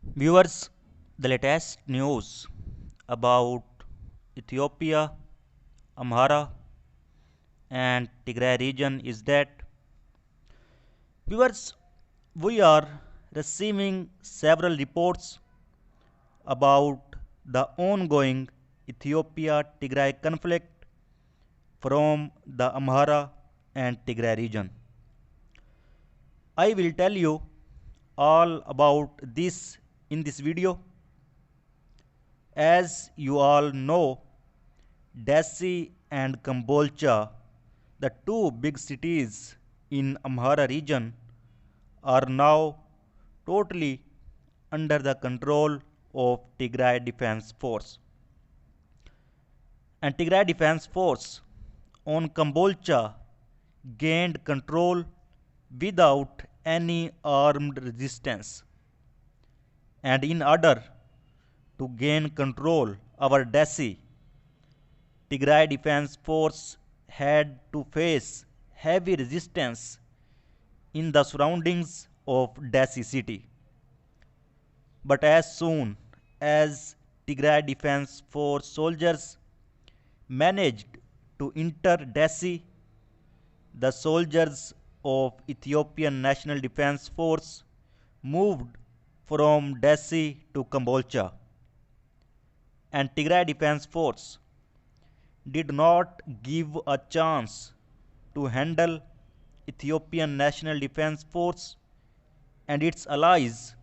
Viewers, the latest news about Ethiopia, Amhara, and Tigray region is that viewers, we are receiving several reports about the ongoing Ethiopia Tigray conflict from the Amhara and Tigray region. I will tell you all about this in this video. As you all know, Dessie and Kambolcha, the two big cities in Amhara region, are now totally under the control of Tigray Defense Force. And Tigray Defense Force on Kambolcha gained control without any armed resistance. And in order to gain control over Dessie, Tigray Defense Force had to face heavy resistance in the surroundings of Dessie city. But as soon as Tigray Defense Force soldiers managed to enter Dessie, the soldiers of Ethiopian National Defense Force moved from Dessie to Kambolcha, and Tigray Defense Force did not give a chance to handle Ethiopian National Defense Force and its allies,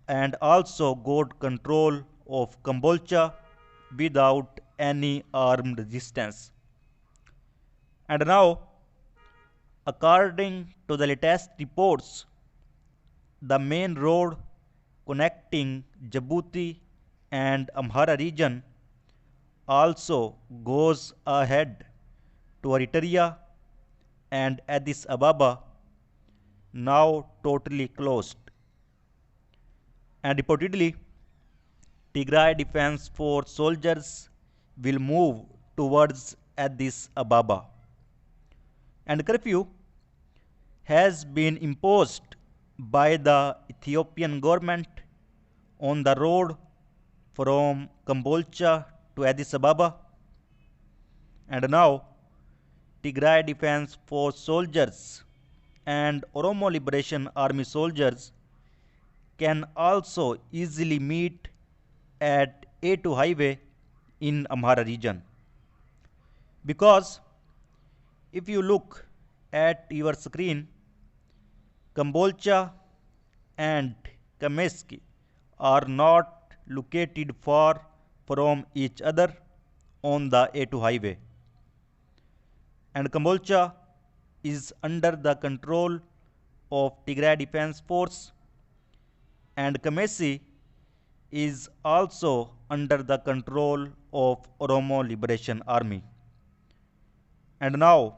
and also got control of Kambolcha without any armed resistance. And now, according to the latest reports, the main road connecting Djibouti and Amhara region also goes ahead to Eritrea and Addis Ababa, now totally closed. And reportedly, Tigray Defense Force soldiers will move towards Addis Ababa. And curfew has been imposed by the Ethiopian government on the road from Kambolcha to Addis Ababa. And now, Tigray Defense Force soldiers and Oromo Liberation Army soldiers can also easily meet at A2 highway in Amhara region. Because if you look at your screen, Kambolcha and Kameski are not located far from each other on the A2 highway. And Kambolcha is under the control of Tigray Defense Force, and Kamesi is also under the control of Oromo Liberation Army. And now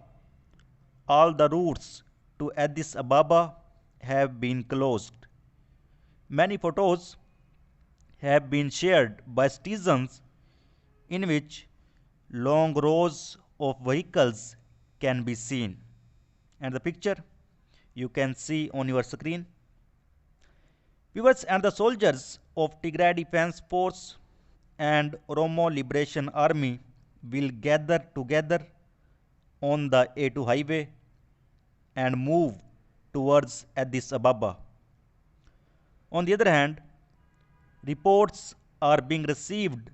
all the routes to Addis Ababa have been closed. Many photos have been shared by citizens in which long rows of vehicles can be seen. And the picture you can see on your screen. Viewers, and the soldiers of Tigray Defense Force and Oromo Liberation Army will gather together on the A2 highway and move towards Addis Ababa. On the other hand, reports are being received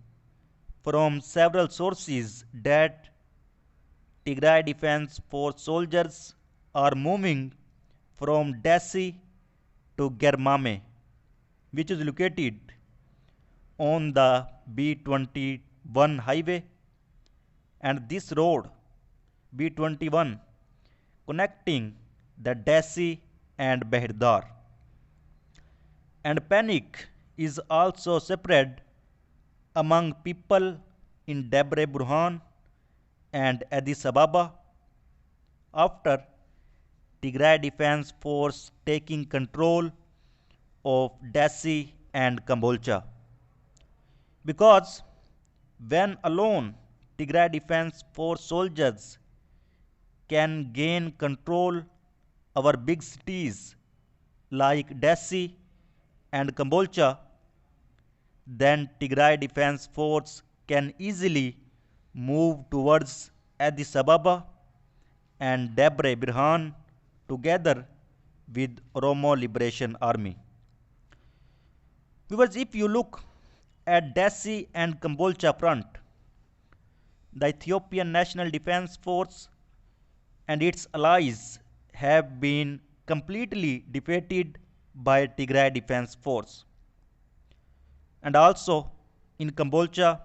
from several sources that Tigray Defense Force soldiers are moving from Dessie to Germame, which is located on the B21 highway, and this road B21 connecting the Dessie and Behirdar. And panic is also spread among people in Debre Burhan and Addis Ababa after Tigray Defense Force taking control of Dessie and Kambolcha. Because when alone Tigray Defense Force soldiers can gain control over big cities like Dessie and Kambolcha, then Tigray Defense Force can easily move towards Addis Ababa and Debre Birhan together with Oromo Liberation Army. Viewers, if you look at Dessie and Kambolcha front, the Ethiopian National Defense Force and its allies have been completely defeated by Tigray Defense Force. And also in Kambolcha,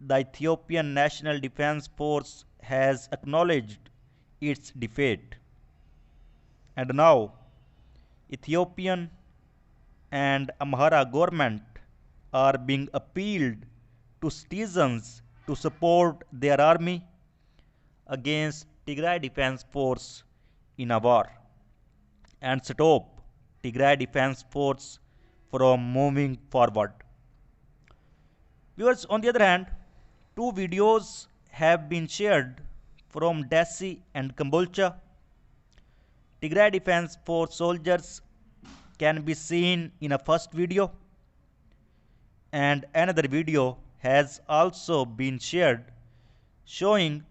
the Ethiopian National Defense Force has acknowledged its defeat. And now Ethiopian and Amhara government are being appealed to citizens to support their army against Tigray Defense Force in a war and stop Tigray Defense Force from moving forward. Viewers, on the other hand, two videos have been shared from Dessie and Kambolcha. Tigray Defense Force soldiers can be seen in a first video, and another video has also been shared showing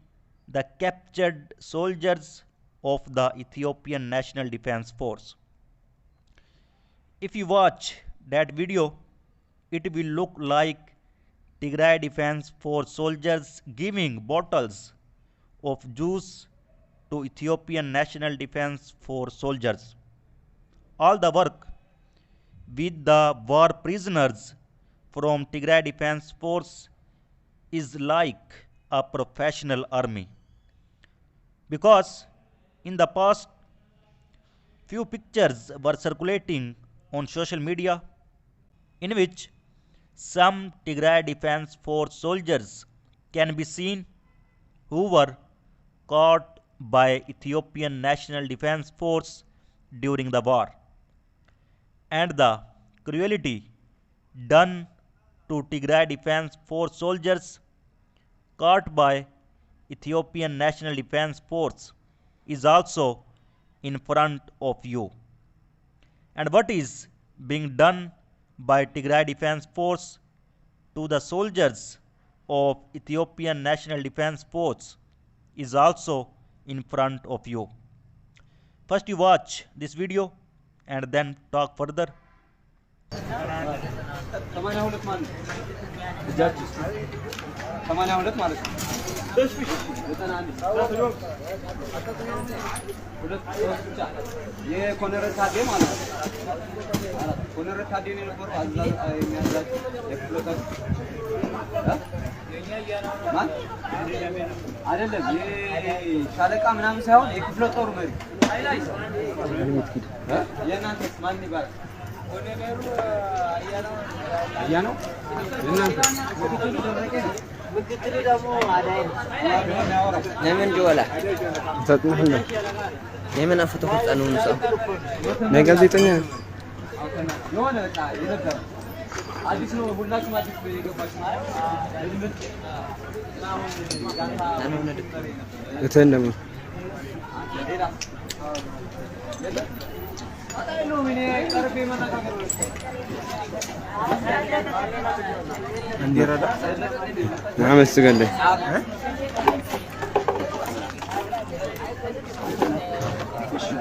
the captured soldiers of the Ethiopian National Defense Force. If you watch that video, it will look like Tigray Defense Force soldiers giving bottles of juice to Ethiopian National Defense Force soldiers. All the work with the war prisoners from Tigray Defense Force is like a professional army. Because in the past, few pictures were circulating on social media in which some Tigray Defense Force soldiers can be seen who were caught by Ethiopian National Defense Force during the war. And the cruelty done to Tigray Defense Force soldiers caught by Ethiopian National Defense Force is also in front of you. And what is being done by Tigray Defense Force to the soldiers of Ethiopian National Defense Force is also in front of you. First you watch this video and then talk further. ሻለቃ ምናምን ሳይሆን የክፍለ ጦር መሪ የእናንተስ ማን ይባላል? አያነው የእናንተ ምክትል ደግሞ አዳይ ለምን ጆላ ተጥነህ ለምን አፈተው ቁጣኑ ነው ለጋዜጠኛ የሆነ በቃ የነበረ አዲስ ነው ሁላችሁም አዲስ የገባችሁ እተነም እንዲረዳ አመስገንደ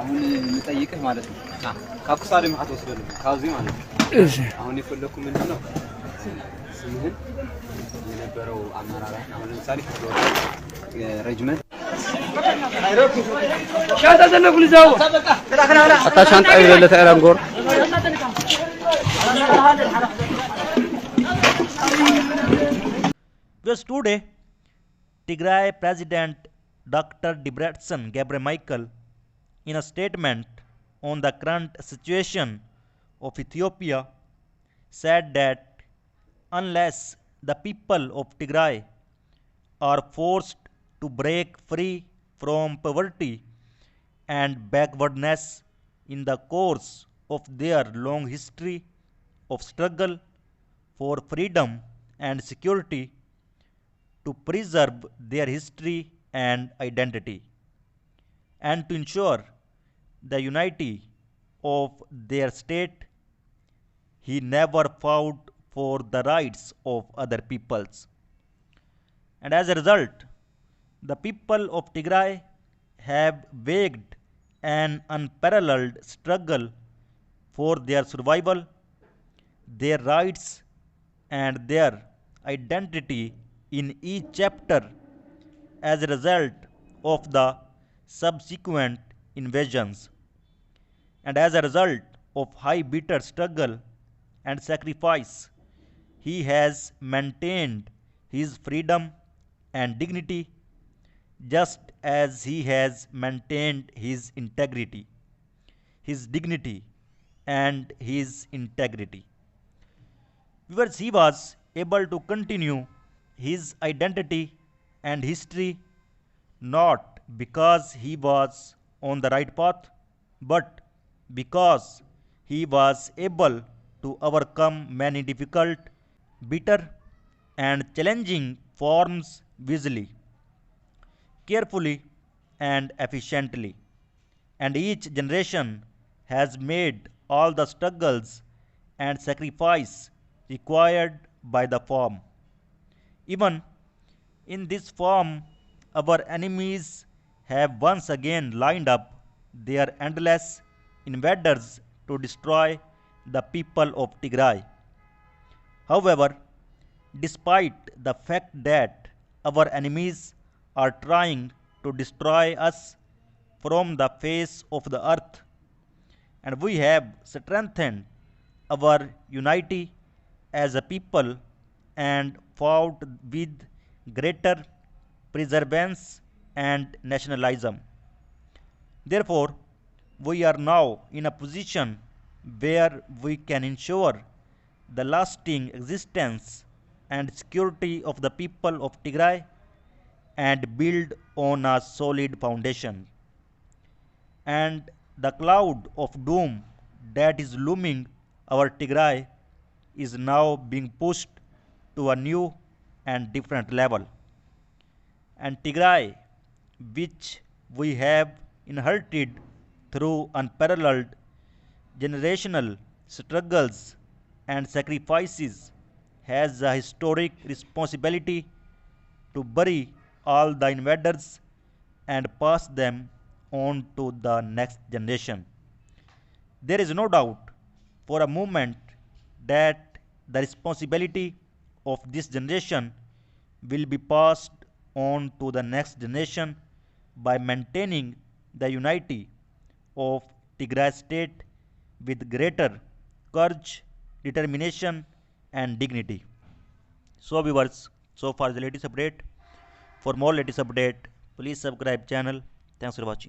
አሁን የምጠይቅህ ማለት ነው ካኩሳሌ ማህቶ ወስደል ካዚ ማለት ነው እሺ አሁን የፈለኩ ምንድነው ስምህን የነበረው አመራር አሁን ለምሳሌ ረጅመንት ሻታ ዘነኩ ልዛው አታ ሻንጣ ይለለ ተራንጎር Just today, Tigray President Dr. Debretsion Gebremichael, in a statement on the current situation of Ethiopia, said that unless the people of Tigray are forced to break free from poverty and backwardness in the course of their long history of struggle for freedom and security, to preserve their history and identity, and to ensure the unity of their state, he never fought for the rights of other peoples. And as a result, the people of Tigray have waged an unparalleled struggle for their survival, their rights, and their identity in each chapter as a result of the subsequent invasions. And as a result of high bitter struggle and sacrifice, he has maintained his freedom and dignity just as he has maintained his dignity and his integrity. Viewers, he was able to continue his identity and history not because he was on the right path, but because he was able to overcome many difficult, bitter, and challenging forms wisely, carefully, and efficiently. And each generation has made all the struggles and sacrifice required by the form. Even in this form, our enemies have once again lined up their endless invaders to destroy the people of Tigray. However, despite the fact that our enemies are trying to destroy us from the face of the earth, and we have strengthened our unity as a people and fought with greater perseverance and nationalism. Therefore, we are now in a position where we can ensure the lasting existence and security of the people of Tigray and build on a solid foundation. And the cloud of doom that is looming over Tigray is now being pushed to a new and different level. And Tigray, which we have inherited through unparalleled generational struggles and sacrifices, has a historic responsibility to bury all the invaders and pass them on to the next generation. There is no doubt for a moment that the responsibility of this generation will be passed on to the next generation by maintaining the unity of Tigray state with greater courage, determination, and dignity. So viewers, so far the latest update. For more latest update, please subscribe channel. Thanks for watching.